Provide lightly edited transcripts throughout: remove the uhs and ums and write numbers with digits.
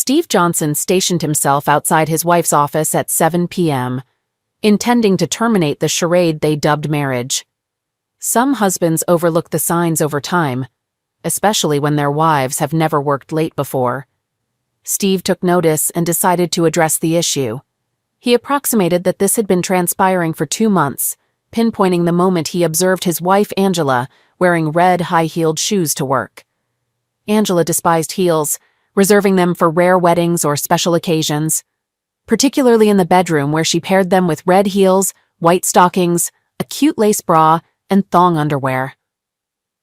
Steve Johnson stationed himself outside his wife's office at 7 p.m., intending to terminate the charade they dubbed marriage. Some husbands overlook the signs over time, especially when their wives have never worked late before. Steve took notice and decided to address the issue. He approximated that this had been transpiring for 2 months, pinpointing the moment he observed his wife Angela wearing red high-heeled shoes to work. Angela despised heels, reserving them for rare weddings or special occasions, particularly in the bedroom where she paired them with red heels, white stockings, a cute lace bra, and thong underwear.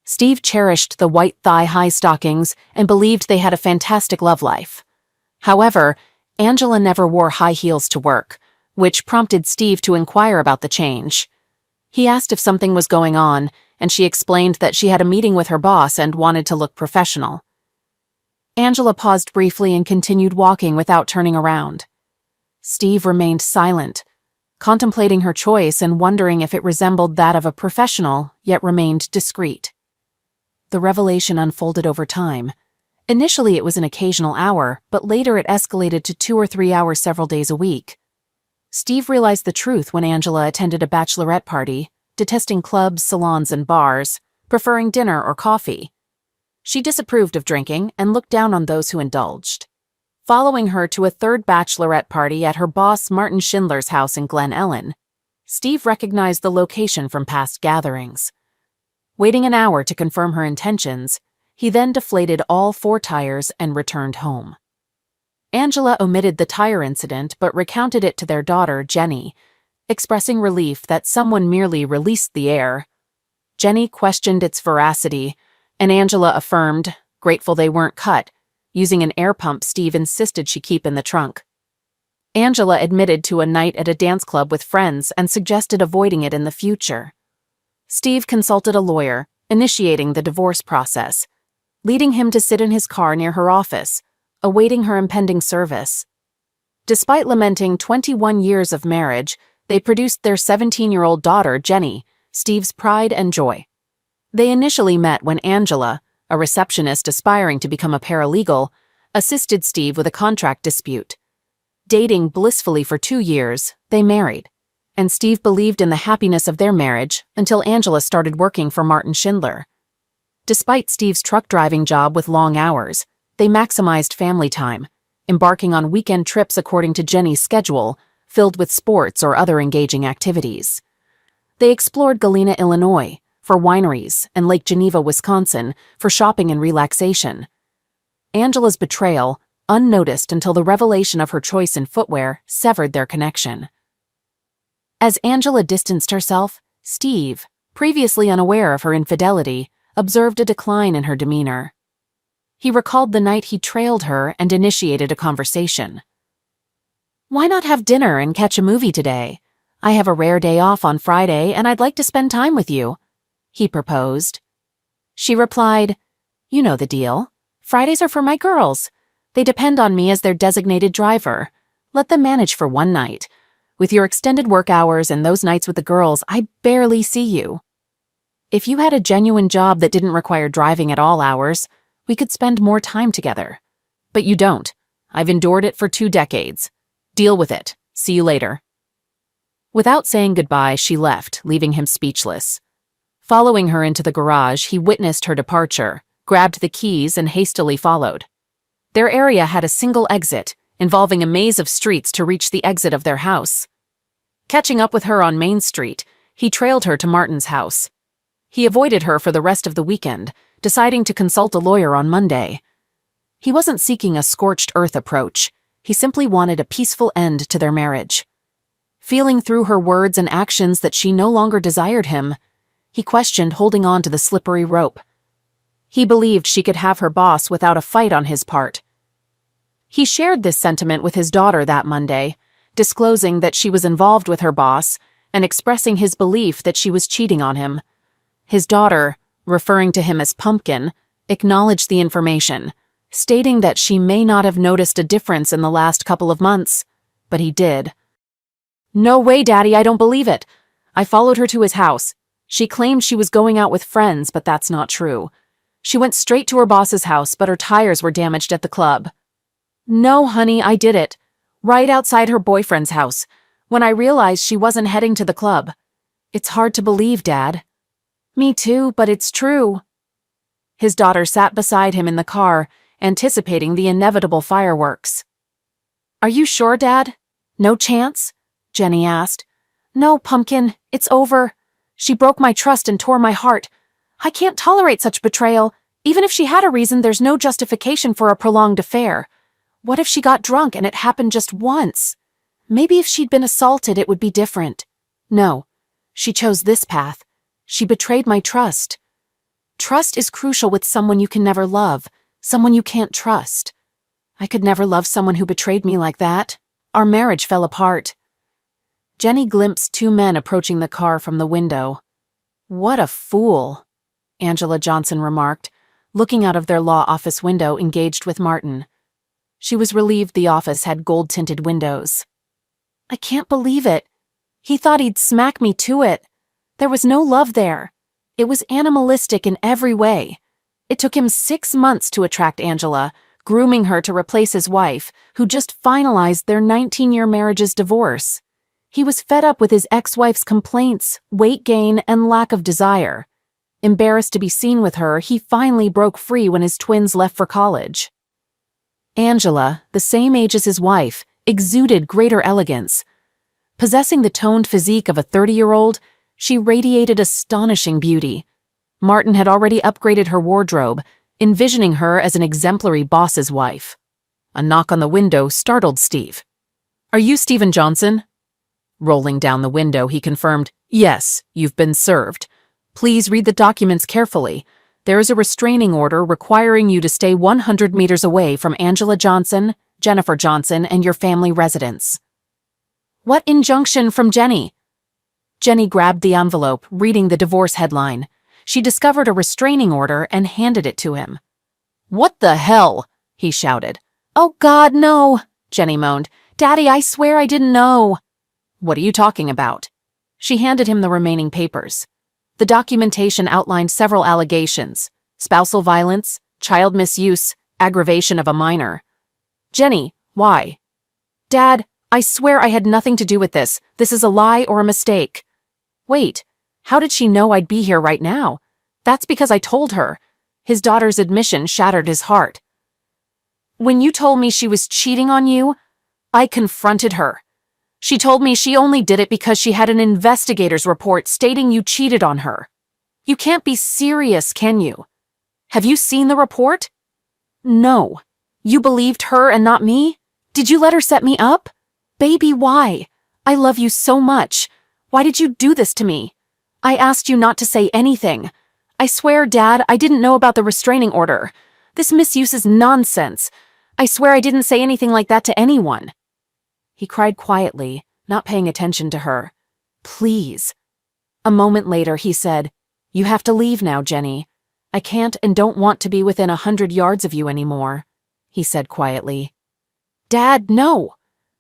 Steve cherished the white thigh-high stockings and believed they had a fantastic love life. However, Angela never wore high heels to work, which prompted Steve to inquire about the change. He asked if something was going on, and she explained that she had a meeting with her boss and wanted to look professional. Angela paused briefly and continued walking without turning around. Steve remained silent, contemplating her choice and wondering if it resembled that of a professional, yet remained discreet. The revelation unfolded over time. Initially it was an occasional hour, but later it escalated to 2 or 3 hours several days a week. Steve realized the truth when Angela attended a bachelorette party, detesting clubs, salons, and bars, preferring dinner or coffee. She disapproved of drinking and looked down on those who indulged. Following her to a third bachelorette party at her boss Martin Schindler's house in Glen Ellen, Steve recognized the location from past gatherings. Waiting an hour to confirm her intentions, he then deflated all 4 tires and returned home. Angela omitted the tire incident but recounted it to their daughter, Jenny, expressing relief that someone merely released the air. Jenny questioned its veracity, and Angela affirmed, grateful they weren't cut, using an air pump Steve insisted she keep in the trunk. Angela admitted to a night at a dance club with friends and suggested avoiding it in the future. Steve consulted a lawyer, initiating the divorce process, leading him to sit in his car near her office, awaiting her impending service. Despite lamenting 21 years of marriage, they produced their 17-year-old daughter, Jenny, Steve's pride and joy. They initially met when Angela, a receptionist aspiring to become a paralegal, assisted Steve with a contract dispute. Dating blissfully for 2 years, they married, and Steve believed in the happiness of their marriage until Angela started working for Martin Schindler. Despite Steve's truck driving job with long hours, they maximized family time, embarking on weekend trips according to Jenny's schedule, filled with sports or other engaging activities. They explored Galena, Illinois, for wineries, and Lake Geneva, Wisconsin, for shopping and relaxation. Angela's betrayal, unnoticed until the revelation of her choice in footwear, severed their connection. As Angela distanced herself, Steve, previously unaware of her infidelity, observed a decline in her demeanor. He recalled the night he trailed her and initiated a conversation. "Why not have dinner and catch a movie today? I have a rare day off on Friday and I'd like to spend time with you," he proposed. She replied, "You know the deal. Fridays are for my girls. They depend on me as their designated driver. Let them manage for one night. With your extended work hours and those nights with the girls, I barely see you. If you had a genuine job that didn't require driving at all hours, we could spend more time together. But you don't. I've endured it for 2 decades. Deal with it. See you later." Without saying goodbye, she left, leaving him speechless. Following her into the garage, he witnessed her departure, grabbed the keys, and hastily followed. Their area had a single exit, involving a maze of streets to reach the exit of their house. Catching up with her on Main Street, he trailed her to Martin's house. He avoided her for the rest of the weekend, deciding to consult a lawyer on Monday. He wasn't seeking a scorched earth approach. He simply wanted a peaceful end to their marriage. Feeling through her words and actions that she no longer desired him, he questioned holding on to the slippery rope. He believed she could have her boss without a fight on his part. He shared this sentiment with his daughter that Monday, disclosing that she was involved with her boss and expressing his belief that she was cheating on him. His daughter, referring to him as Pumpkin, acknowledged the information, stating that she may not have noticed a difference in the last couple of months, but he did. "No way, Daddy, I don't believe it. I followed her to his house. She claimed she was going out with friends, but that's not true. She went straight to her boss's house, but her tires were damaged at the club." No, honey, I did it. Right outside her boyfriend's house, when I realized she wasn't heading to the club. It's hard to believe, Dad. Me too, but it's true. His daughter sat beside him in the car, anticipating the inevitable fireworks. Are you sure, Dad? No chance? Jenny asked. No, Pumpkin, it's over. She broke my trust and tore my heart. I can't tolerate such betrayal. Even if she had a reason, there's no justification for a prolonged affair. What if she got drunk and it happened just once? Maybe if she'd been assaulted, it would be different. No, she chose this path. She betrayed my trust. Trust is crucial with someone you can never love, someone you can't trust. I could never love someone who betrayed me like that. Our marriage fell apart. Jenny glimpsed two men approaching the car from the window. What a fool, Angela Johnson remarked, looking out of their law office window engaged with Martin. She was relieved the office had gold-tinted windows. I can't believe it. He thought he'd smack me to it. There was no love there. It was animalistic in every way. It took him 6 months to attract Angela, grooming her to replace his wife, who just finalized their 19-year marriage's divorce. He was fed up with his ex-wife's complaints, weight gain, and lack of desire. Embarrassed to be seen with her, he finally broke free when his twins left for college. Angela, the same age as his wife, exuded greater elegance. Possessing the toned physique of a 30-year-old, she radiated astonishing beauty. Martin had already upgraded her wardrobe, envisioning her as an exemplary boss's wife. A knock on the window startled Steve. Are you Stephen Johnson? Rolling down the window, he confirmed, Yes, you've been served. Please read the documents carefully. There is a restraining order requiring you to stay 100 meters away from Angela Johnson, Jennifer Johnson, and your family residence. What injunction from Jenny? Jenny grabbed the envelope, reading the divorce headline. She discovered a restraining order and handed it to him. What the hell? He shouted. Oh God, no, Jenny moaned. Daddy, I swear I didn't know. What are you talking about? She handed him the remaining papers. The documentation outlined several allegations: spousal violence, child misuse, aggravation of a minor. Jenny, why? Dad, I swear I had nothing to do with this. This is a lie or a mistake. Wait, how did she know I'd be here right now? That's because I told her. His daughter's admission shattered his heart. When you told me she was cheating on you, I confronted her. She told me she only did it because she had an investigator's report stating you cheated on her. You can't be serious, can you? Have you seen the report? No. You believed her and not me? Did you let her set me up? Baby, why? I love you so much. Why did you do this to me? I asked you not to say anything. I swear, Dad, I didn't know about the restraining order. This misuse is nonsense. I swear I didn't say anything like that to anyone. He cried quietly, not paying attention to her. Please. A moment later, he said, You have to leave now, Jenny. I can't and don't want to be within 100 yards of you anymore, he said quietly. Dad, no,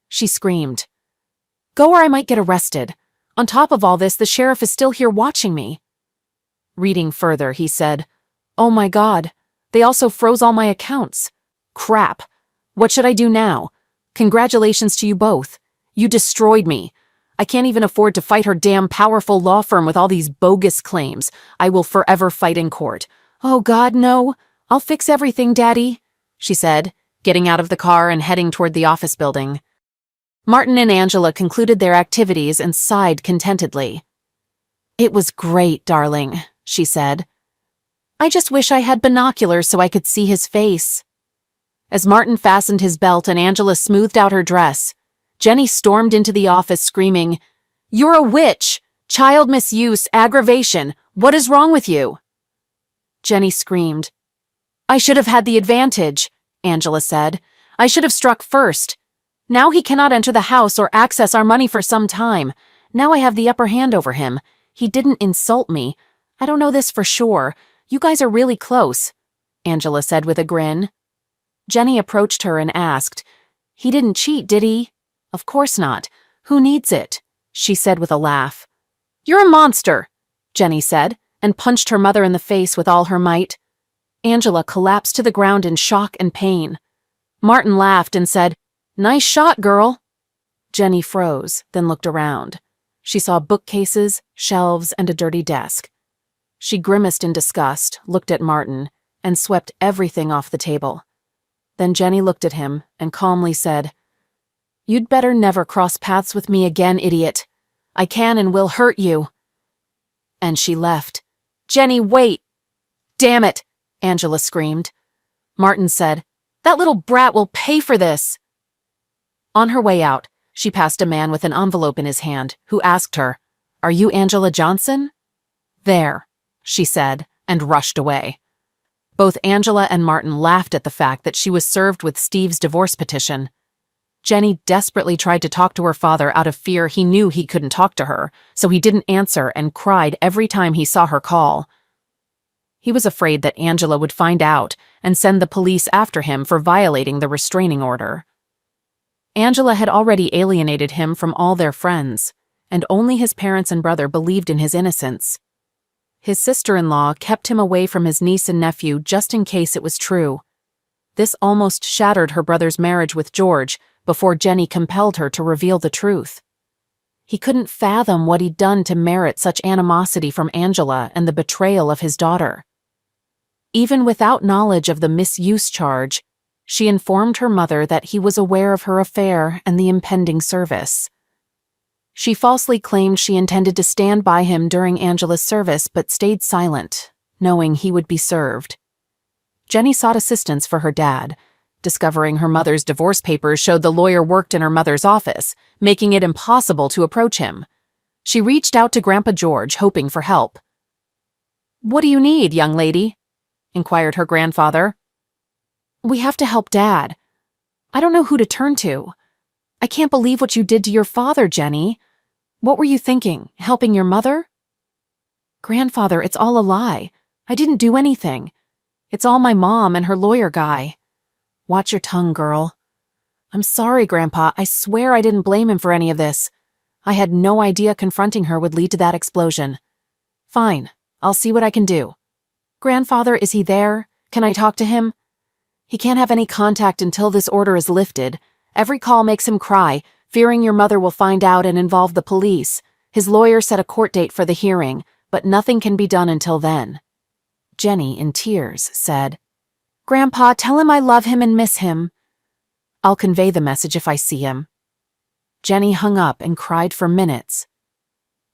she screamed. Go or I might get arrested. On top of all this, the sheriff is still here watching me. Reading further, he said, Oh my God, they also froze all my accounts. Crap. What should I do now? Congratulations to you both. You destroyed me. I can't even afford to fight her damn powerful law firm with all these bogus claims. I will forever fight in court. Oh God, no. I'll fix everything, Daddy, she said, getting out of the car and heading toward the office building. Martin and Angela concluded their activities and sighed contentedly. It was great, darling, she said. I just wish I had binoculars so I could see his face. As Martin fastened his belt and Angela smoothed out her dress, Jenny stormed into the office screaming, You're a witch! Child misuse, aggravation. What is wrong with you? Jenny screamed. I should have had the advantage, Angela said. I should have struck first. Now he cannot enter the house or access our money for some time. Now I have the upper hand over him. He didn't insult me. I don't know this for sure. You guys are really close, Angela said with a grin. Jenny approached her and asked, He didn't cheat, did he? Of course not. Who needs it? She said with a laugh. You're a monster, Jenny said, and punched her mother in the face with all her might. Angela collapsed to the ground in shock and pain. Martin laughed and said, "Nice shot, girl." Jenny froze, then looked around. She saw bookcases, shelves, and a dirty desk. She grimaced in disgust, looked at Martin, and swept everything off the table. Then Jenny looked at him and calmly said, "You'd better never cross paths with me again, idiot. I can and will hurt you." And she left. "Jenny, wait!" "Damn it!" Angela screamed. Martin said, "That little brat will pay for this." On her way out, she passed a man with an envelope in his hand, who asked her, "Are you Angela Johnson?" "There," she said, and rushed away. Both Angela and Martin laughed at the fact that she was served with Steve's divorce petition. Jenny desperately tried to talk to her father out of fear he knew he couldn't talk to her, so he didn't answer and cried every time he saw her call. He was afraid that Angela would find out and send the police after him for violating the restraining order. Angela had already alienated him from all their friends, and only his parents and brother believed in his innocence. His sister-in-law kept him away from his niece and nephew just in case it was true. This almost shattered her brother's marriage with George before Jenny compelled her to reveal the truth. He couldn't fathom what he'd done to merit such animosity from Angela and the betrayal of his daughter. Even without knowledge of the misuse charge, she informed her mother that he was aware of her affair and the impending service. She falsely claimed she intended to stand by him during Angela's service but stayed silent, knowing he would be served. Jenny sought assistance for her dad, discovering her mother's divorce papers showed the lawyer worked in her mother's office, making it impossible to approach him. She reached out to Grandpa George, hoping for help. "What do you need, young lady?" inquired her grandfather. "We have to help Dad. I don't know who to turn to. I can't believe what you did to your father, Jenny. What were you thinking, helping your mother?" "Grandfather, it's all a lie. I didn't do anything. It's all my mom and her lawyer guy." "Watch your tongue, girl." "I'm sorry, Grandpa. I swear I didn't blame him for any of this. I had no idea confronting her would lead to that explosion." "Fine. I'll see what I can do." "Grandfather, is he there? Can I talk to him?" "He can't have any contact until this order is lifted. Every call makes him cry, fearing your mother will find out and involve the police. His lawyer set a court date for the hearing, but nothing can be done until then." Jenny, in tears, said, "Grandpa, tell him I love him and miss him." "I'll convey the message if I see him." Jenny hung up and cried for minutes.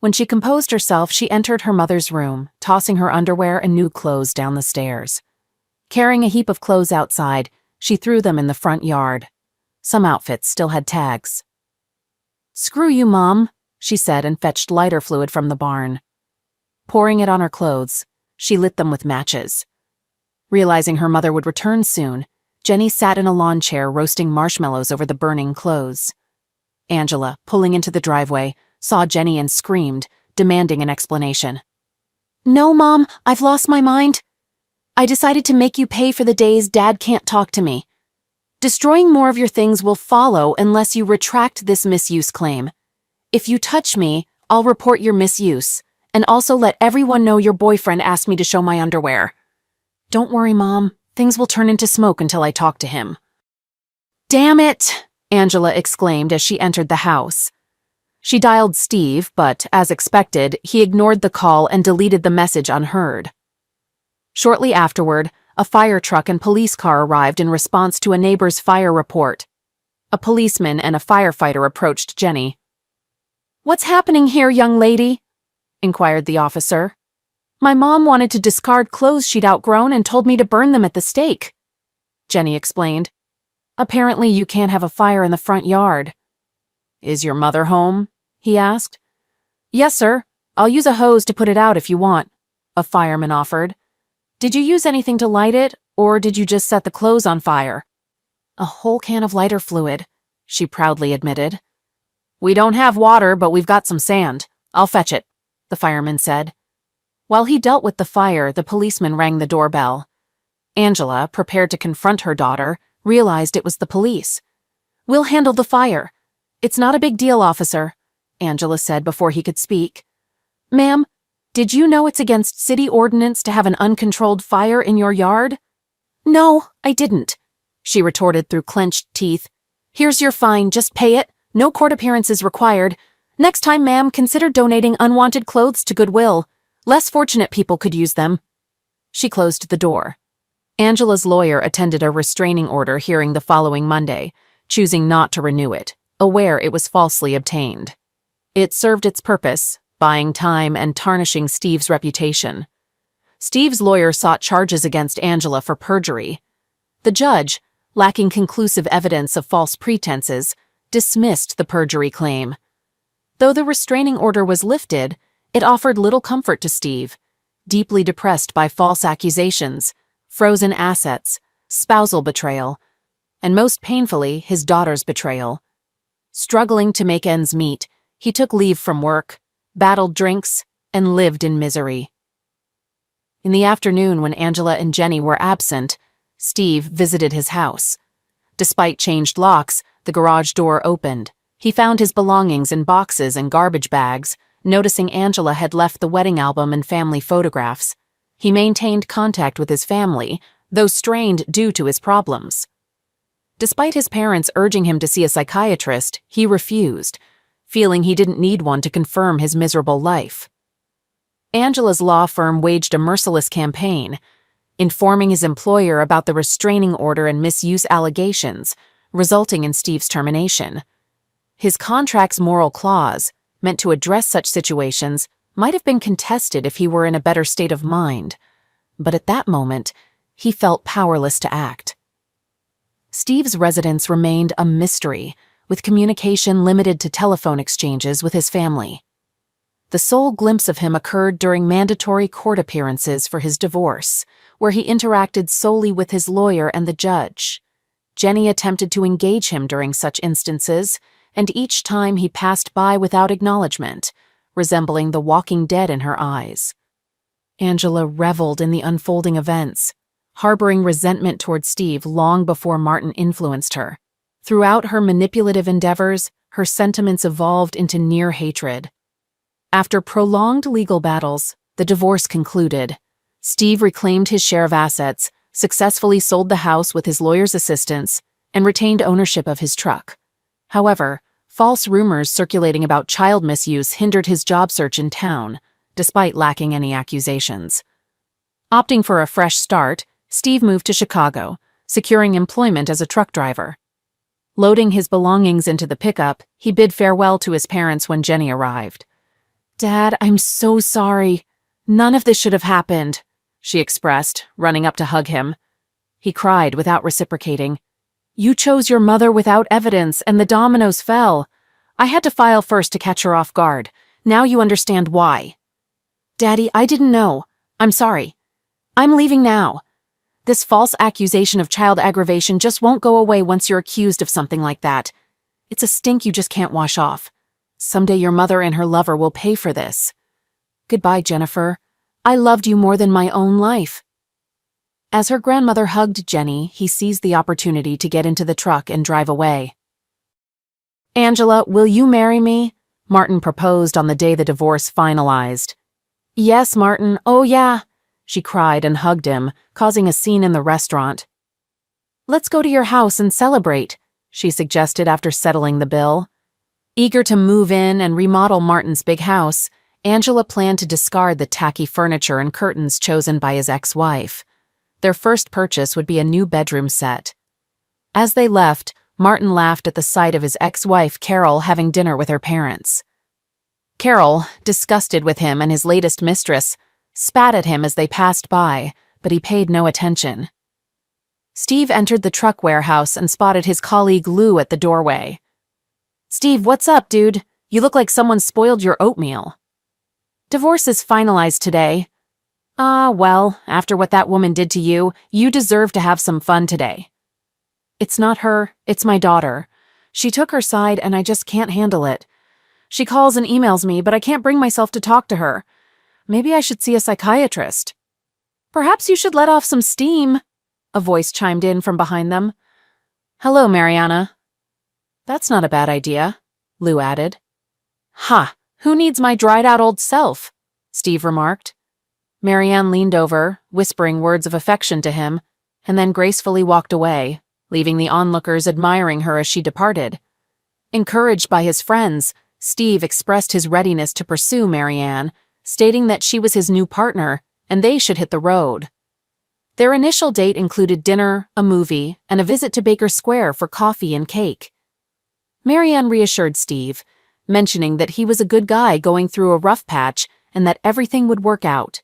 When she composed herself, she entered her mother's room, tossing her underwear and new clothes down the stairs. Carrying a heap of clothes outside, she threw them in the front yard. Some outfits still had tags. "Screw you, Mom," she said and fetched lighter fluid from the barn. Pouring it on her clothes, she lit them with matches. Realizing her mother would return soon, Jenny sat in a lawn chair roasting marshmallows over the burning clothes. Angela, pulling into the driveway, saw Jenny and screamed, demanding an explanation. "No, Mom, I've lost my mind. I decided to make you pay for the days Dad can't talk to me. Destroying more of your things will follow unless you retract this misuse claim. If you touch me, I'll report your misuse, and also let everyone know your boyfriend asked me to show my underwear." "Don't worry, Mom. Things will turn into smoke until I talk to him." "Damn it!" Angela exclaimed as she entered the house. She dialed Steve, but, as expected, he ignored the call and deleted the message unheard. Shortly afterward, a fire truck and police car arrived in response to a neighbor's fire report. A policeman and a firefighter approached Jenny. "What's happening here, young lady?" inquired the officer. "My mom wanted to discard clothes she'd outgrown and told me to burn them at the stake," Jenny explained. "Apparently you can't have a fire in the front yard." "Is your mother home?" he asked. "Yes, sir. I'll use a hose to put it out if you want," a fireman offered. "Did you use anything to light it, or did you just set the clothes on fire?" "A whole can of lighter fluid," she proudly admitted. "We don't have water, but we've got some sand. I'll fetch it," the fireman said. While he dealt with the fire, the policeman rang the doorbell. Angela, prepared to confront her daughter, realized it was the police. "We'll handle the fire. It's not a big deal, officer," Angela said before he could speak. "Ma'am, did you know it's against city ordinance to have an uncontrolled fire in your yard?" "No, I didn't," she retorted through clenched teeth. "Here's your fine, just pay it. No court appearances required. Next time, ma'am, consider donating unwanted clothes to Goodwill. Less fortunate people could use them." She closed the door. Angela's lawyer attended a restraining order hearing the following Monday, choosing not to renew it, aware it was falsely obtained. It served its purpose, buying time and tarnishing Steve's reputation. Steve's lawyer sought charges against Angela for perjury. The judge, lacking conclusive evidence of false pretenses, dismissed the perjury claim. Though the restraining order was lifted, it offered little comfort to Steve, deeply depressed by false accusations, frozen assets, spousal betrayal, and most painfully, his daughter's betrayal. Struggling to make ends meet, he took leave from work, battled drinks, and lived in misery. In the afternoon, when Angela and Jenny were absent, Steve visited his house. Despite changed locks, the garage door opened. He found his belongings in boxes and garbage bags, noticing Angela had left the wedding album and family photographs. He maintained contact with his family, though strained due to his problems. Despite his parents urging him to see a psychiatrist, he refused, feeling he didn't need one to confirm his miserable life. Angela's law firm waged a merciless campaign, informing his employer about the restraining order and misuse allegations, resulting in Steve's termination. His contract's moral clause, meant to address such situations, might have been contested if he were in a better state of mind, but at that moment, he felt powerless to act. Steve's residence remained a mystery, with communication limited to telephone exchanges with his family. The sole glimpse of him occurred during mandatory court appearances for his divorce, where he interacted solely with his lawyer and the judge. Jenny attempted to engage him during such instances, and each time he passed by without acknowledgement, resembling the walking dead in her eyes. Angela reveled in the unfolding events, harboring resentment toward Steve long before Martin influenced her. Throughout her manipulative endeavors, her sentiments evolved into near hatred. After prolonged legal battles, the divorce concluded. Steve reclaimed his share of assets, successfully sold the house with his lawyer's assistance, and retained ownership of his truck. However, false rumors circulating about child misuse hindered his job search in town, despite lacking any accusations. Opting for a fresh start, Steve moved to Chicago, securing employment as a truck driver. Loading his belongings into the pickup, he bid farewell to his parents when Jenny arrived. "Dad, I'm so sorry. None of this should have happened," she expressed, running up to hug him. He cried without reciprocating. "You chose your mother without evidence, and the dominoes fell. I had to file first to catch her off guard. Now you understand why." "Daddy, I didn't know. I'm sorry. I'm leaving now. This false accusation of child aggravation just won't go away once you're accused of something like that. It's a stink you just can't wash off. Someday your mother and her lover will pay for this. Goodbye, Jennifer. I loved you more than my own life." As her grandmother hugged Jenny, he seized the opportunity to get into the truck and drive away. "Angela, will you marry me?" Martin proposed on the day the divorce finalized. "Yes, Martin, oh yeah," she cried and hugged him, causing a scene in the restaurant. "Let's go to your house and celebrate," she suggested after settling the bill. Eager to move in and remodel Martin's big house, Angela planned to discard the tacky furniture and curtains chosen by his ex-wife. Their first purchase would be a new bedroom set. As they left, Martin laughed at the sight of his ex-wife, Carol, having dinner with her parents. Carol, disgusted with him and his latest mistress, spat at him as they passed by, but he paid no attention. Steve entered the truck warehouse and spotted his colleague Lou at the doorway. "Steve, what's up, dude? You look like someone spoiled your oatmeal." "Divorce is finalized today." "Ah, well, after what that woman did to you, you deserve to have some fun today." "It's not her, it's my daughter. She took her side and I just can't handle it. She calls and emails me, but I can't bring myself to talk to her. Maybe I should see a psychiatrist." "Perhaps you should let off some steam," a voice chimed in from behind them. "Hello, Mariana." "That's not a bad idea," Lou added. "Ha, who needs my dried-out old self?" Steve remarked. Marianne leaned over, whispering words of affection to him, and then gracefully walked away, leaving the onlookers admiring her as she departed. Encouraged by his friends, Steve expressed his readiness to pursue Marianne, stating that she was his new partner and they should hit the road. Their initial date included dinner, a movie, and a visit to Baker Square for coffee and cake. Marianne reassured Steve, mentioning that he was a good guy going through a rough patch and that everything would work out.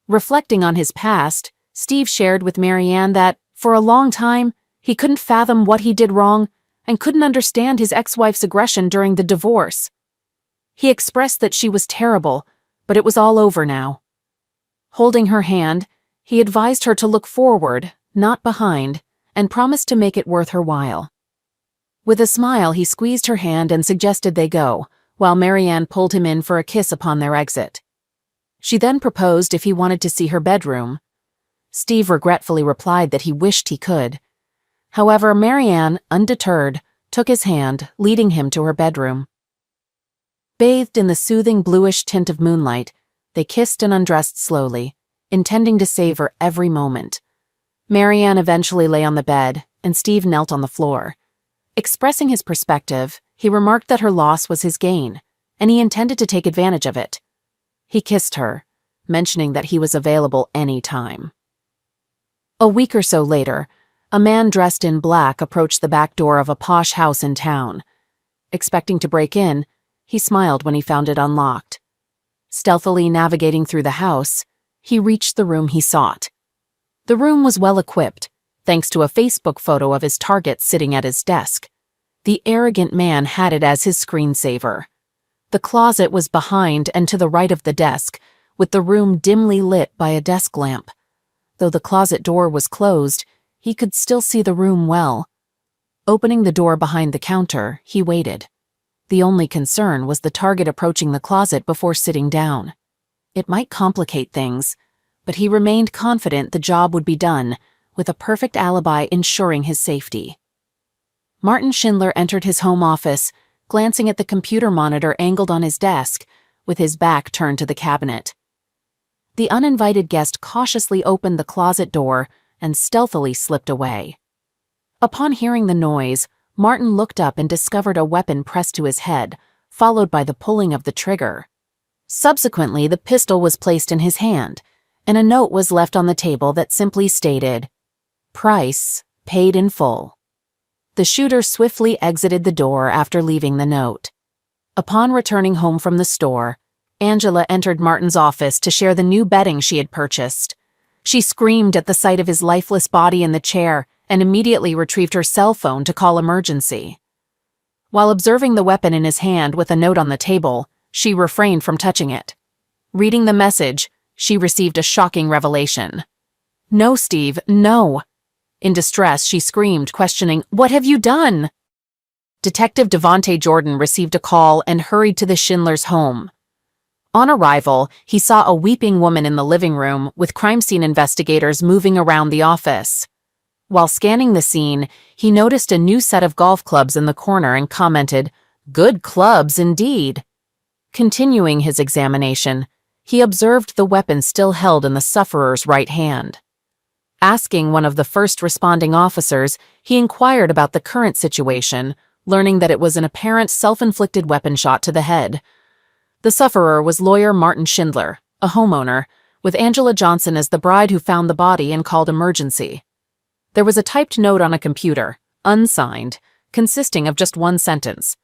Reflecting on his past, Steve shared with Marianne that, for a long time, he couldn't fathom what he did wrong and couldn't understand his ex-wife's aggression during the divorce. He expressed that she was terrible, but it was all over now. Holding her hand, he advised her to look forward, not behind, and promised to make it worth her while. With a smile, he squeezed her hand and suggested they go, while Marianne pulled him in for a kiss upon their exit. She then proposed if he wanted to see her bedroom. Steve regretfully replied that he wished he could. However, Marianne, undeterred, took his hand, leading him to her bedroom. Bathed in the soothing bluish tint of moonlight, they kissed and undressed slowly, intending to savor every moment. Marianne eventually lay on the bed, and Steve knelt on the floor. Expressing his perspective, he remarked that her loss was his gain, and he intended to take advantage of it. He kissed her, mentioning that he was available any time. A week or so later, a man dressed in black approached the back door of a posh house in town. Expecting to break in, he smiled when he found it unlocked. Stealthily navigating through the house, he reached the room he sought. The room was well equipped, thanks to a Facebook photo of his target sitting at his desk. The arrogant man had it as his screensaver. The closet was behind and to the right of the desk, with the room dimly lit by a desk lamp. Though the closet door was closed, he could still see the room well. Opening the door behind the counter, he waited. The only concern was the target approaching the closet before sitting down. It might complicate things, but he remained confident the job would be done, with a perfect alibi ensuring his safety. Martin Schindler entered his home office, glancing at the computer monitor angled on his desk, with his back turned to the cabinet. The uninvited guest cautiously opened the closet door and stealthily slipped away. Upon hearing the noise, Martin looked up and discovered a weapon pressed to his head, followed by the pulling of the trigger. Subsequently, the pistol was placed in his hand, and a note was left on the table that simply stated, "Price paid in full." The shooter swiftly exited the door after leaving the note. Upon returning home from the store, Angela entered Martin's office to share the new bedding she had purchased. She screamed at the sight of his lifeless body in the chair and immediately retrieved her cell phone to call emergency. While observing the weapon in his hand with a note on the table, she refrained from touching it. Reading the message, she received a shocking revelation. "No, Steve, no." In distress, she screamed, questioning, "What have you done?" Detective Devontae Jordan received a call and hurried to the Schindlers' home. On arrival, he saw a weeping woman in the living room, with crime scene investigators moving around the office. While scanning the scene, he noticed a new set of golf clubs in the corner and commented, "Good clubs indeed." Continuing his examination, he observed the weapon still held in the sufferer's right hand. Asking one of the first responding officers, he inquired about the current situation, learning that it was an apparent self-inflicted weapon shot to the head. The sufferer was lawyer Martin Schindler, a homeowner, with Angela Johnson as the bride who found the body and called emergency. There was a typed note on a computer, unsigned, consisting of just one sentence.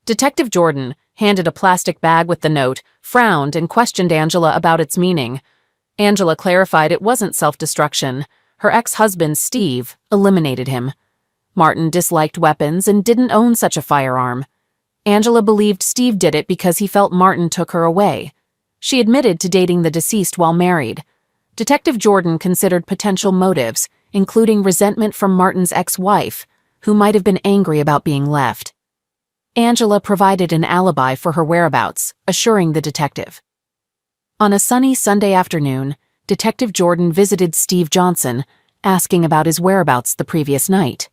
Detective Jordan handed a plastic bag with the note, frowned, and questioned Angela about its meaning. Angela clarified it wasn't self-destruction. Her ex-husband, Steve, eliminated him. Martin disliked weapons and didn't own such a firearm. Angela believed Steve did it because he felt Martin took her away. She admitted to dating the deceased while married. Detective Jordan considered potential motives, including resentment from Martin's ex-wife, who might have been angry about being left. Angela provided an alibi for her whereabouts, assuring the detective. On a sunny Sunday afternoon, Detective Jordan visited Steve Johnson, asking about his whereabouts the previous night.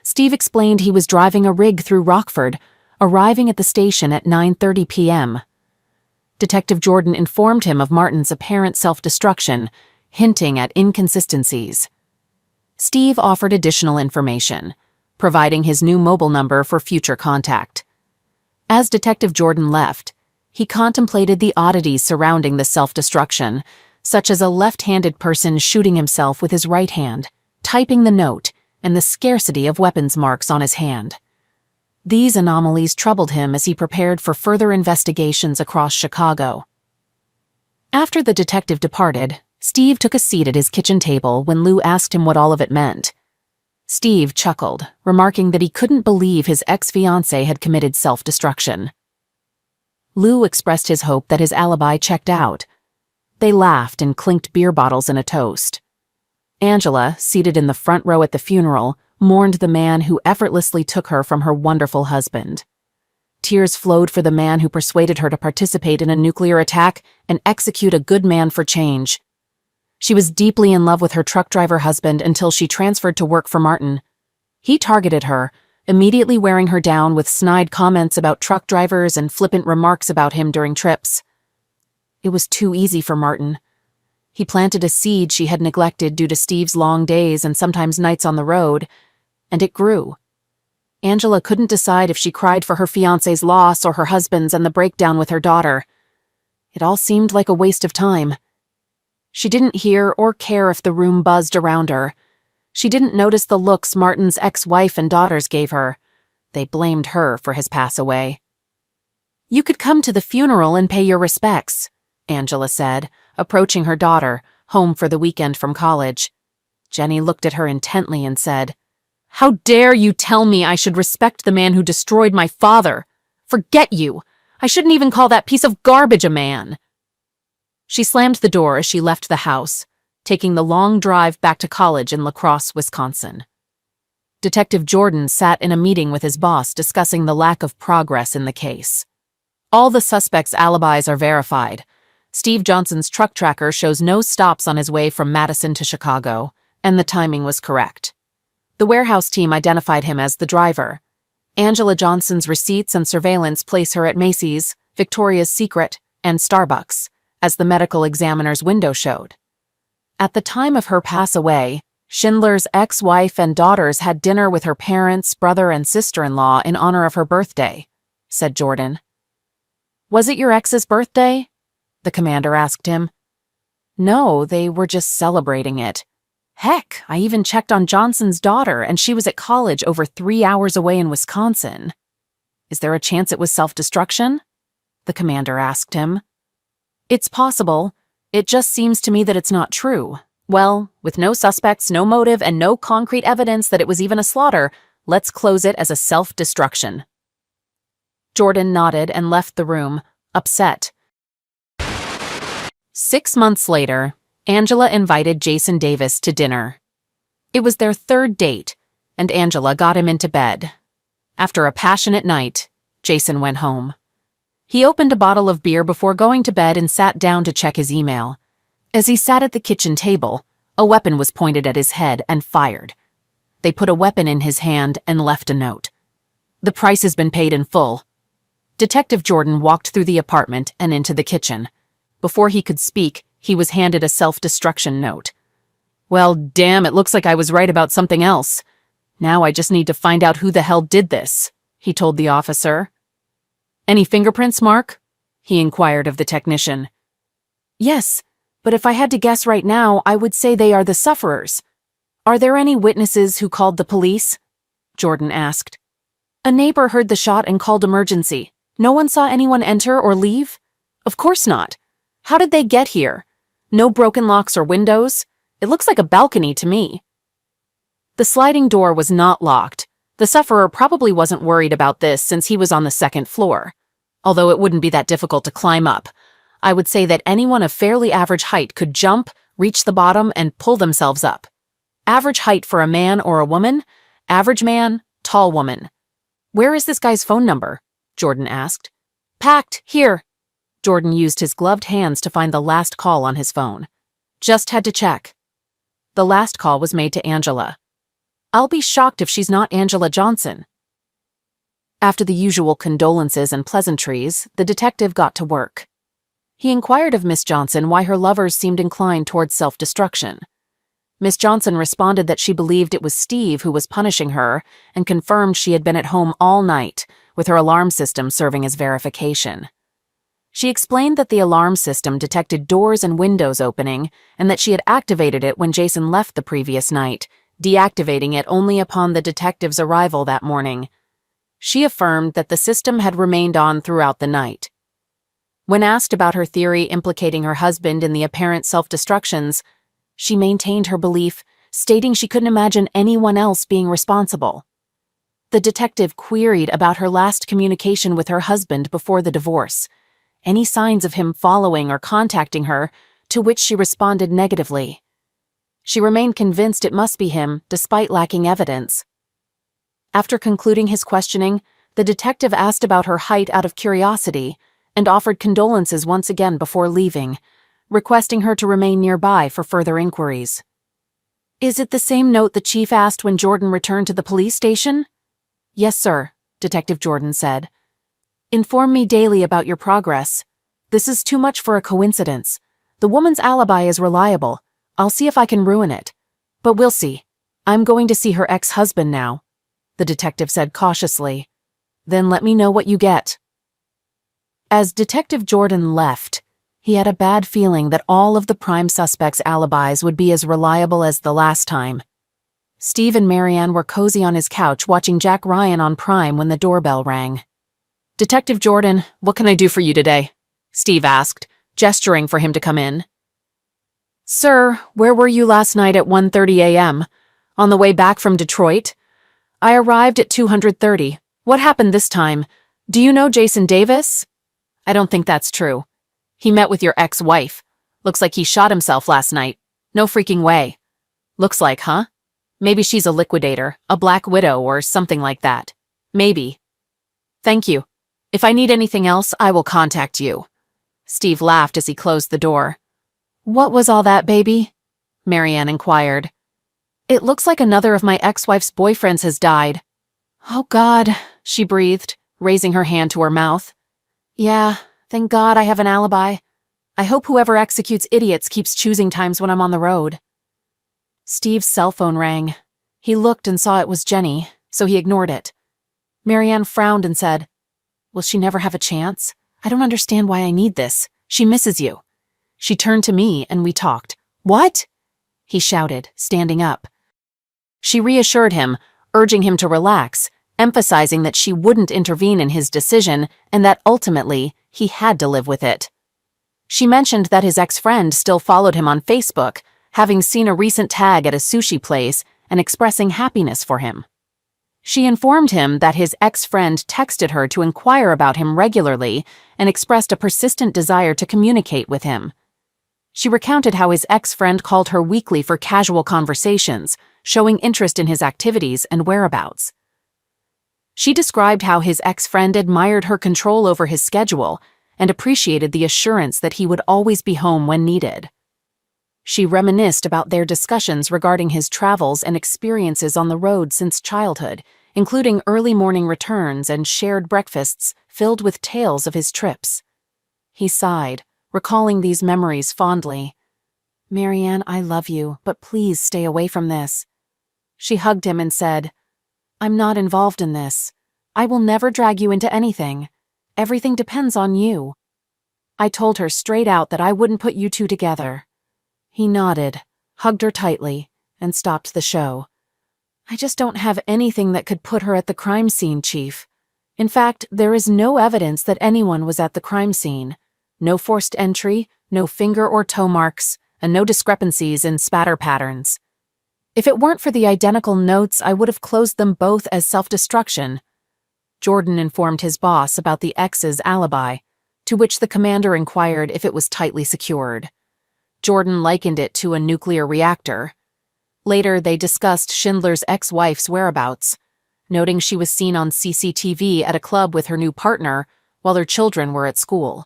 Steve explained he was driving a rig through Rockford, arriving at the station at 9:30 p.m. Detective Jordan informed him of Martin's apparent self-destruction, hinting at inconsistencies. Steve offered additional information, providing his new mobile number for future contact. As Detective Jordan left, he contemplated the oddities surrounding the self-destruction, such as a left-handed person shooting himself with his right hand, typing the note, and the scarcity of weapons marks on his hand. These anomalies troubled him as he prepared for further investigations across Chicago. After the detective departed, Steve took a seat at his kitchen table when Lou asked him what all of it meant. Steve chuckled, remarking that he couldn't believe his ex-fiancée had committed self-destruction. Lou expressed his hope that his alibi checked out. They laughed and clinked beer bottles in a toast. Angela, seated in the front row at the funeral, mourned the man who effortlessly took her from her wonderful husband. Tears flowed for the man who persuaded her to participate in a nuclear attack and execute a good man for change. She was deeply in love with her truck driver husband until she transferred to work for Martin. He targeted her, immediately wearing her down with snide comments about truck drivers and flippant remarks about him during trips. It was too easy for Martin. He planted a seed she had neglected due to Steve's long days and sometimes nights on the road, and it grew. Angela couldn't decide if she cried for her fiancé's loss or her husband's and the breakdown with her daughter. It all seemed like a waste of time. She didn't hear or care if the room buzzed around her. She didn't notice the looks Martin's ex-wife and daughters gave her. They blamed her for his pass away. "You could come to the funeral and pay your respects," Angela said, approaching her daughter, home for the weekend from college. Jenny looked at her intently and said, "How dare you tell me I should respect the man who destroyed my father? Forget you! I shouldn't even call that piece of garbage a man." She slammed the door as she left the house, taking the long drive back to college in La Crosse, Wisconsin. Detective Jordan sat in a meeting with his boss discussing the lack of progress in the case. All the suspects' alibis are verified. Steve Johnson's truck tracker shows no stops on his way from Madison to Chicago, and the timing was correct. The warehouse team identified him as the driver. Angela Johnson's receipts and surveillance place her at Macy's, Victoria's Secret, and Starbucks, as the medical examiner's window showed. At the time of her pass away, Schindler's ex-wife and daughters had dinner with her parents, brother, and sister-in-law in honor of her birthday, said Jordan. "Was it your ex's birthday?" the commander asked him. "No, they were just celebrating it. Heck, I even checked on Johnson's daughter, and she was at college over 3 hours away in Wisconsin." "Is there a chance it was self-destruction?" the commander asked him. "It's possible. It just seems to me that it's not true. Well, with no suspects, no motive, and no concrete evidence that it was even a slaughter, let's close it as a self-destruction." Jordan nodded and left the room, upset. 6 months later, Angela invited Jason Davis to dinner. It was their third date, and Angela got him into bed. After a passionate night, Jason went home. He opened a bottle of beer before going to bed and sat down to check his email. As he sat at the kitchen table, a weapon was pointed at his head and fired. They put a weapon in his hand and left a note. "The price has been paid in full." Detective Jordan walked through the apartment and into the kitchen. Before he could speak, he was handed a self-destruction note. "Well, damn, it looks like I was right about something else. Now I just need to find out who the hell did this," he told the officer. "Any fingerprints, Mark?" he inquired of the technician. "Yes, but if I had to guess right now, I would say they are the sufferers." "Are there any witnesses who called the police?" Jordan asked. "A neighbor heard the shot and called emergency. No one saw anyone enter or leave?" "Of course not. How did they get here? No broken locks or windows? It looks like a balcony to me." The sliding door was not locked. The sufferer probably wasn't worried about this since he was on the second floor. Although it wouldn't be that difficult to climb up. I would say that anyone of fairly average height could jump, reach the bottom, and pull themselves up. Average height for a man or a woman? Average man, tall woman. "Where is this guy's phone number?" Jordan asked. "Packed, here." Jordan used his gloved hands to find the last call on his phone. "Just had to check." The last call was made to Angela. "I'll be shocked if she's not Angela Johnson." After the usual condolences and pleasantries, the detective got to work. He inquired of Miss Johnson why her lovers seemed inclined towards self-destruction. Miss Johnson responded that she believed it was Steve who was punishing her and confirmed she had been at home all night, with her alarm system serving as verification. She explained that the alarm system detected doors and windows opening and that she had activated it when Jason left the previous night, deactivating it only upon the detective's arrival that morning. She affirmed that the system had remained on throughout the night. When asked about her theory implicating her husband in the apparent self-destructions, she maintained her belief, stating she couldn't imagine anyone else being responsible. The detective queried about her last communication with her husband before the divorce, any signs of him following or contacting her, to which she responded negatively. She remained convinced it must be him, despite lacking evidence. After concluding his questioning, the detective asked about her height out of curiosity and offered condolences once again before leaving, requesting her to remain nearby for further inquiries. "Is it the same note the chief asked when Jordan returned to the police station?" "Yes, sir," Detective Jordan said. "Inform me daily about your progress. This is too much for a coincidence. The woman's alibi is reliable. I'll see if I can ruin it. But we'll see. I'm going to see her ex-husband now," the detective said cautiously. "Then let me know what you get." As Detective Jordan left, he had a bad feeling that all of the prime suspects' alibis would be as reliable as the last time. Steve and Marianne were cozy on his couch watching Jack Ryan on Prime when the doorbell rang. "Detective Jordan, what can I do for you today?" Steve asked, gesturing for him to come in. "Sir, where were you last night at 1:30 a.m.? On the way back from Detroit? I arrived at 230. What happened this time? Do you know Jason Davis?" "I don't think that's true. He met with your ex-wife. Looks like he shot himself last night. No freaking way." "Looks like, huh? Maybe she's a liquidator, a black widow, or something like that. Maybe." "Thank you. If I need anything else, I will contact you." Steve laughed as he closed the door. "What was all that, baby?" Marianne inquired. "It looks like another of my ex-wife's boyfriends has died." "Oh God," she breathed, raising her hand to her mouth. "Yeah, thank God I have an alibi. I hope whoever executes idiots keeps choosing times when I'm on the road." Steve's cell phone rang. He looked and saw it was Jenny, so he ignored it. Marianne frowned and said, "Will she never have a chance? I don't understand why I need this. She misses you." She turned to me and we talked. "What?" he shouted, standing up. She reassured him, urging him to relax, emphasizing that she wouldn't intervene in his decision and that ultimately he had to live with it. She mentioned that his ex-friend still followed him on Facebook, having seen a recent tag at a sushi place and expressing happiness for him. She informed him that his ex-friend texted her to inquire about him regularly and expressed a persistent desire to communicate with him. She recounted how his ex-friend called her weekly for casual conversations, showing interest in his activities and whereabouts. She described how his ex-friend admired her control over his schedule and appreciated the assurance that he would always be home when needed. She reminisced about their discussions regarding his travels and experiences on the road since childhood, including early morning returns and shared breakfasts filled with tales of his trips. He sighed, recalling these memories fondly. "Marianne, I love you, but please stay away from this." She hugged him and said, "I'm not involved in this. I will never drag you into anything. Everything depends on you." I told her straight out that I wouldn't put you two together. He nodded, hugged her tightly, and stopped the show. "I just don't have anything that could put her at the crime scene, Chief. In fact, there is no evidence that anyone was at the crime scene. No forced entry, no finger or toe marks, and no discrepancies in spatter patterns. If it weren't for the identical notes, I would have closed them both as self-destruction." Jordan informed his boss about the ex's alibi, to which the commander inquired if it was tightly secured. Jordan likened it to a nuclear reactor. Later, they discussed Schindler's ex-wife's whereabouts, noting she was seen on CCTV at a club with her new partner while her children were at school.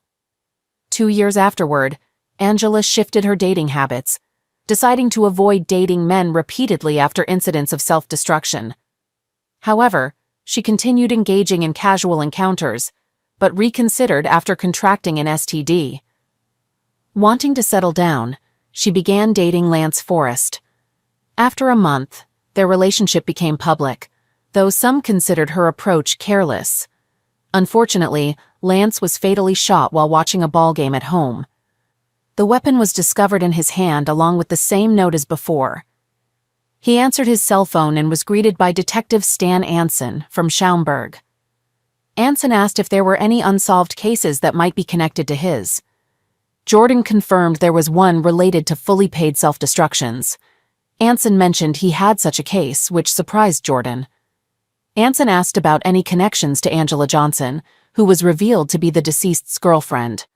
2 years afterward, Angela shifted her dating habits, deciding to avoid dating men repeatedly after incidents of self-destruction. However, she continued engaging in casual encounters, but reconsidered after contracting an STD. Wanting to settle down, she began dating Lance Forrest. After a month, their relationship became public, though some considered her approach careless. Unfortunately, Lance was fatally shot while watching a ball game at home. The weapon was discovered in his hand along with the same note as before. He answered his cell phone and was greeted by Detective Stan Anson from Schaumburg. Anson asked if there were any unsolved cases that might be connected to his. Jordan confirmed there was one related to fully paid self-destructions. Anson mentioned he had such a case, which surprised Jordan. Anson asked about any connections to Angela Johnson, who was revealed to be the deceased's girlfriend.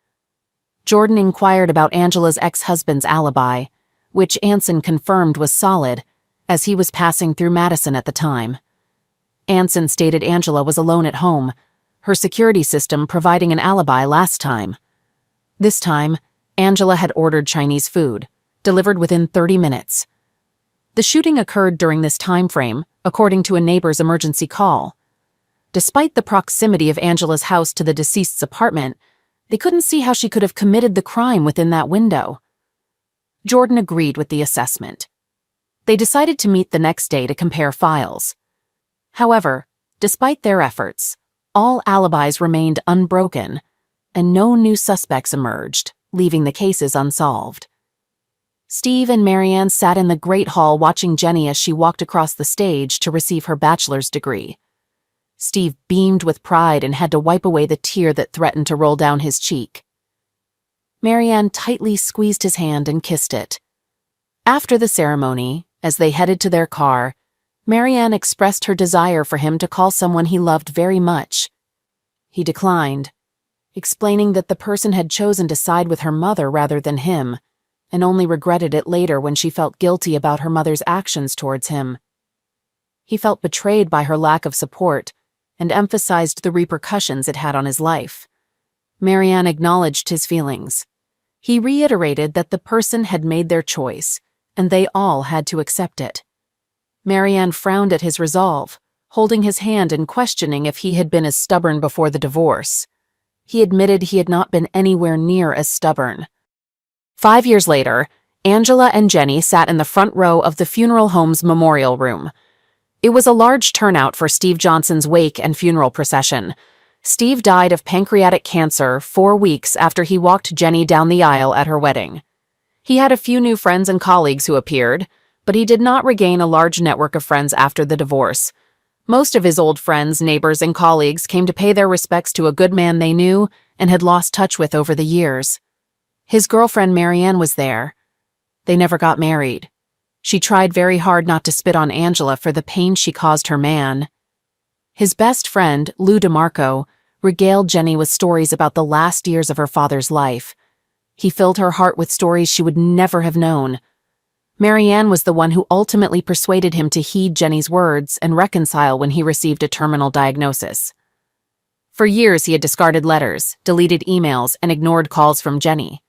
Jordan inquired about Angela's ex-husband's alibi, which Anson confirmed was solid, as he was passing through Madison at the time. Anson stated Angela was alone at home, her security system providing an alibi last time. This time, Angela had ordered Chinese food, delivered within 30 minutes. The shooting occurred during this time frame, according to a neighbor's emergency call. Despite the proximity of Angela's house to the deceased's apartment, they couldn't see how she could have committed the crime within that window. Jordan agreed with the assessment. They decided to meet the next day to compare files. However, despite their efforts, all alibis remained unbroken, and no new suspects emerged, leaving the cases unsolved. Steve and Marianne sat in the Great Hall watching Jenny as she walked across the stage to receive her bachelor's degree. Steve beamed with pride and had to wipe away the tear that threatened to roll down his cheek. Marianne tightly squeezed his hand and kissed it. After the ceremony, as they headed to their car, Marianne expressed her desire for him to call someone he loved very much. He declined, explaining that the person had chosen to side with her mother rather than him, and only regretted it later when she felt guilty about her mother's actions towards him. He felt betrayed by her lack of support and emphasized the repercussions it had on his life. Marianne acknowledged his feelings. He reiterated that the person had made their choice, and they all had to accept it. Marianne frowned at his resolve, holding his hand and questioning if he had been as stubborn before the divorce. He admitted he had not been anywhere near as stubborn. 5 years later, Angela and Jenny sat in the front row of the funeral home's memorial room. It was a large turnout for Steve Johnson's wake and funeral procession. Steve died of pancreatic cancer 4 weeks after he walked Jenny down the aisle at her wedding. He had a few new friends and colleagues who appeared, but he did not regain a large network of friends after the divorce. Most of his old friends, neighbors, and colleagues came to pay their respects to a good man they knew and had lost touch with over the years. His girlfriend Marianne was there. They never got married. She tried very hard not to spit on Angela for the pain she caused her man. His best friend, Lou DeMarco, regaled Jenny with stories about the last years of her father's life. He filled her heart with stories she would never have known. Marianne was the one who ultimately persuaded him to heed Jenny's words and reconcile when he received a terminal diagnosis. For years he had discarded letters, deleted emails, and ignored calls from Jenny.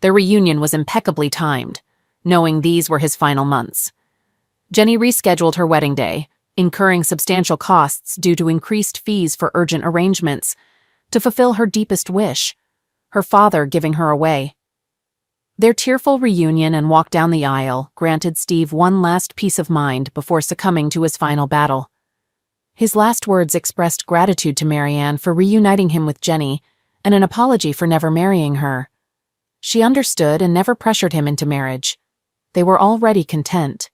Their reunion was impeccably timed, knowing these were his final months. Jenny rescheduled her wedding day, incurring substantial costs due to increased fees for urgent arrangements, to fulfill her deepest wish, her father giving her away. Their tearful reunion and walk down the aisle granted Steve one last peace of mind before succumbing to his final battle. His last words expressed gratitude to Marianne for reuniting him with Jenny and an apology for never marrying her. She understood and never pressured him into marriage. They were already content.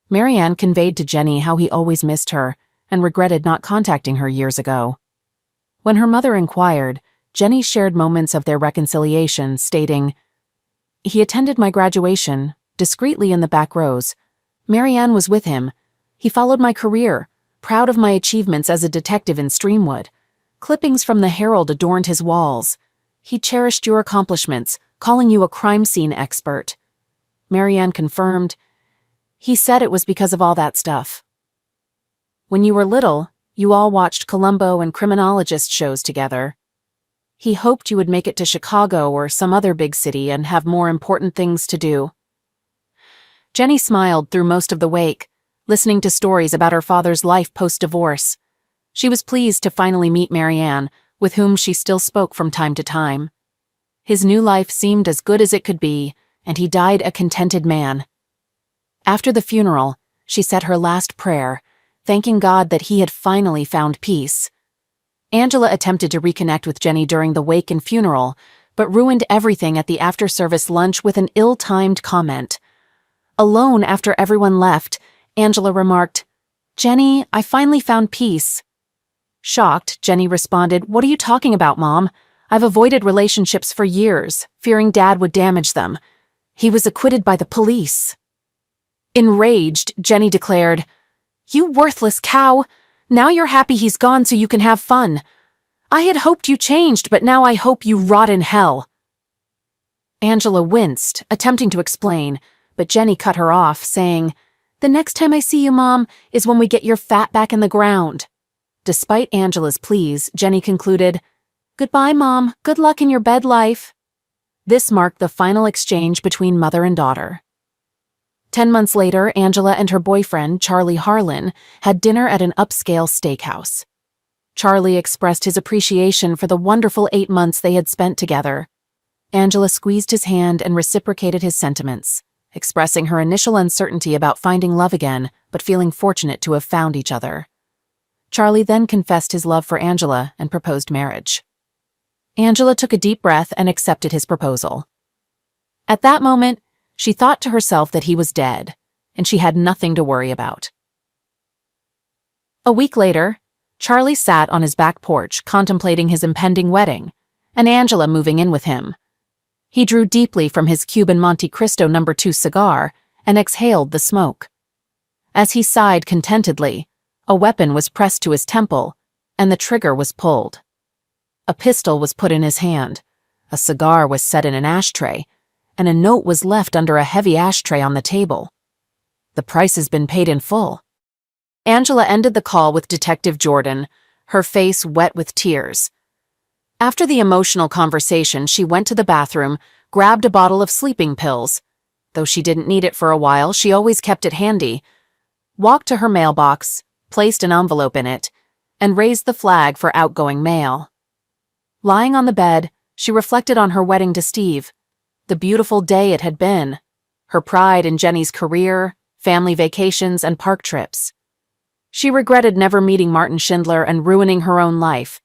Marianne conveyed to Jenny how he always missed her and regretted not contacting her years ago. When her mother inquired, Jenny shared moments of their reconciliation, stating, "He attended my graduation, discreetly in the back rows. Marianne was with him. He followed my career, proud of my achievements as a detective in Streamwood. Clippings from the Herald adorned his walls. He cherished your accomplishments, calling you a crime scene expert." Marianne confirmed, "He said it was because of all that stuff. When you were little, you all watched Columbo and criminologist shows together. He hoped you would make it to Chicago or some other big city and have more important things to do." Jenny smiled through most of the wake, listening to stories about her father's life post-divorce. She was pleased to finally meet Marianne, with whom she still spoke from time to time. His new life seemed as good as it could be, and he died a contented man. After the funeral, she said her last prayer, thanking God that he had finally found peace. Angela attempted to reconnect with Jenny during the wake and funeral, but ruined everything at the after-service lunch with an ill-timed comment. Alone after everyone left, Angela remarked, "Jenny, I finally found peace." Shocked, Jenny responded, "What are you talking about, Mom? I've avoided relationships for years, fearing Dad would damage them. He was acquitted by the police." Enraged, Jenny declared, "You worthless cow! Now you're happy he's gone so you can have fun. I had hoped you changed, but now I hope you rot in hell." Angela winced, attempting to explain, but Jenny cut her off, saying, "The next time I see you, Mom, is when we get your fat back in the ground." Despite Angela's pleas, Jenny concluded, "Goodbye, Mom. Good luck in your bed life." This marked the final exchange between mother and daughter. 10 months later, Angela and her boyfriend, Charlie Harlan, had dinner at an upscale steakhouse. Charlie expressed his appreciation for the wonderful 8 months they had spent together. Angela squeezed his hand and reciprocated his sentiments, expressing her initial uncertainty about finding love again, but feeling fortunate to have found each other. Charlie then confessed his love for Angela and proposed marriage. Angela took a deep breath and accepted his proposal. At that moment, she thought to herself that he was dead, and she had nothing to worry about. A week later, Charlie sat on his back porch contemplating his impending wedding, and Angela moving in with him. He drew deeply from his Cuban Monte Cristo No. 2 cigar and exhaled the smoke. As he sighed contentedly, a weapon was pressed to his temple, and the trigger was pulled. A pistol was put in his hand, a cigar was set in an ashtray, and a note was left under a heavy ashtray on the table. "The price has been paid in full." Angela ended the call with Detective Jordan, her face wet with tears. After the emotional conversation, she went to the bathroom, grabbed a bottle of sleeping pills. Though she didn't need it for a while, she always kept it handy, walked to her mailbox, placed an envelope in it, and raised the flag for outgoing mail. Lying on the bed, she reflected on her wedding to Steve, the beautiful day it had been, her pride in Jenny's career, family vacations, and park trips. She regretted never meeting Martin Schindler and ruining her own life.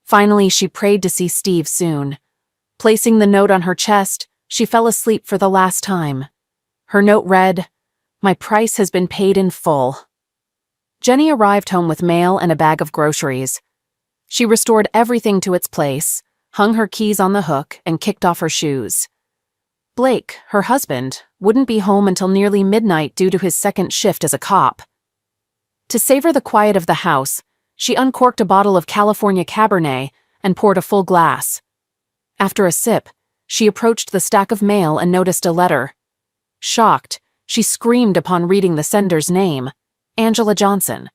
Finally, she prayed to see Steve soon. Placing the note on her chest, she fell asleep for the last time. Her note read, "My price has been paid in full." Jenny arrived home with mail and a bag of groceries. She restored everything to its place, hung her keys on the hook, and kicked off her shoes. Blake, her husband, wouldn't be home until nearly midnight due to his second shift as a cop. To savor the quiet of the house, she uncorked a bottle of California Cabernet and poured a full glass. After a sip, she approached the stack of mail and noticed a letter. Shocked, she screamed upon reading the sender's name, Angela Johnson.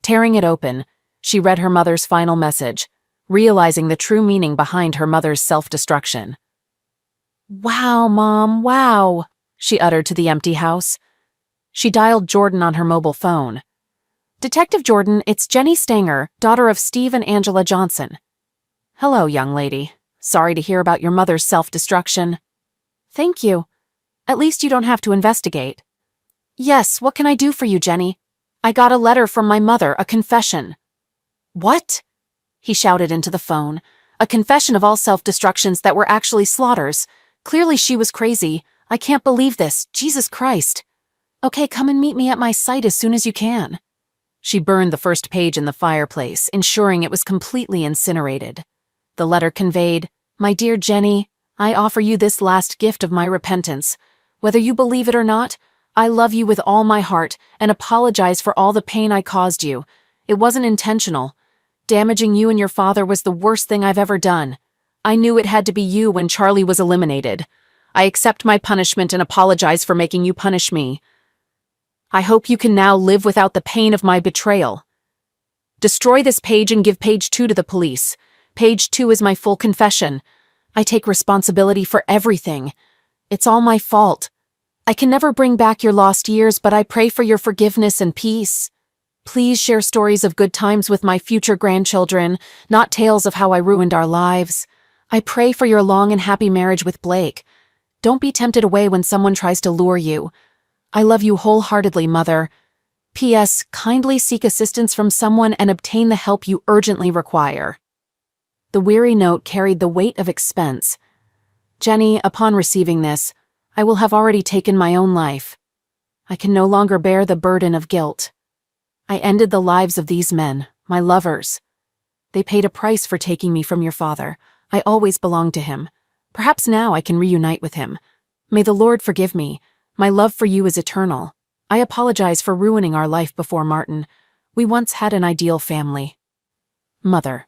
Tearing it open, she read her mother's final message, realizing the true meaning behind her mother's self-destruction. "Wow, Mom, wow," she uttered to the empty house. She dialed Jordan on her mobile phone. "Detective Jordan, it's Jenny Stanger, daughter of Steve and Angela Johnson." "Hello, young lady. Sorry to hear about your mother's self-destruction." "Thank you. At least you don't have to investigate." "Yes, what can I do for you, Jenny? I got a letter from my mother, a confession." "What?" he shouted into the phone. "A confession of all self-destructions that were actually slaughters. Clearly she was crazy. I can't believe this. Jesus Christ. Okay, come and meet me at my site as soon as you can." She burned the first page in the fireplace, ensuring it was completely incinerated. The letter conveyed, "My dear Jenny, I offer you this last gift of my repentance. Whether you believe it or not, I love you with all my heart and apologize for all the pain I caused you. It wasn't intentional. Damaging you and your father was the worst thing I've ever done. I knew it had to be you when Charlie was eliminated. I accept my punishment and apologize for making you punish me. I hope you can now live without the pain of my betrayal. Destroy this page and give page 2 to the police. Page 2 is my full confession. I take responsibility for everything. It's all my fault. I can never bring back your lost years, but I pray for your forgiveness and peace. Please share stories of good times with my future grandchildren, not tales of how I ruined our lives. I pray for your long and happy marriage with Blake. Don't be tempted away when someone tries to lure you. I love you wholeheartedly, Mother. P.S. Kindly seek assistance from someone and obtain the help you urgently require. The weary note carried the weight of expense. Jenny, upon receiving this, I will have already taken my own life. I can no longer bear the burden of guilt. I ended the lives of these men, my lovers. They paid a price for taking me from your father. I always belonged to him. Perhaps now I can reunite with him. May the Lord forgive me. My love for you is eternal. I apologize for ruining our life before Martin. We once had an ideal family. Mother.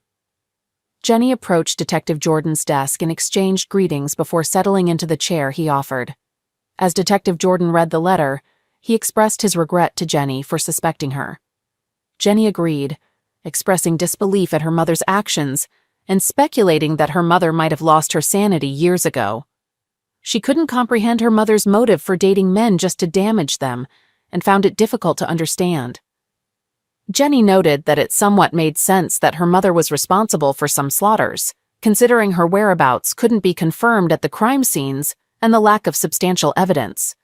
Jenny approached Detective Jordan's desk and exchanged greetings before settling into the chair he offered. As Detective Jordan read the letter, he expressed his regret to Jenny for suspecting her. Jenny agreed, expressing disbelief at her mother's actions and speculating that her mother might have lost her sanity years ago. She couldn't comprehend her mother's motive for dating men just to damage them and found it difficult to understand. Jenny noted that it somewhat made sense that her mother was responsible for some slaughters, considering her whereabouts couldn't be confirmed at the crime scenes and the lack of substantial evidence.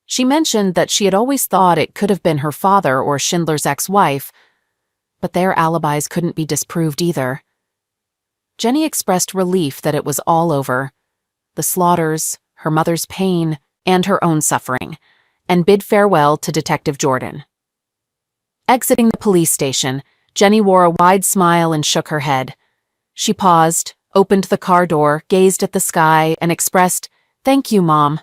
She mentioned that she had always thought it could have been her father or Schindler's ex-wife, but their alibis couldn't be disproved either. Jenny expressed relief that it was all over, the slaughters, her mother's pain, and her own suffering, and bid farewell to Detective Jordan. Exiting the police station, Jenny wore a wide smile and shook her head. She paused, opened the car door, gazed at the sky, and expressed, "Thank you, Mom."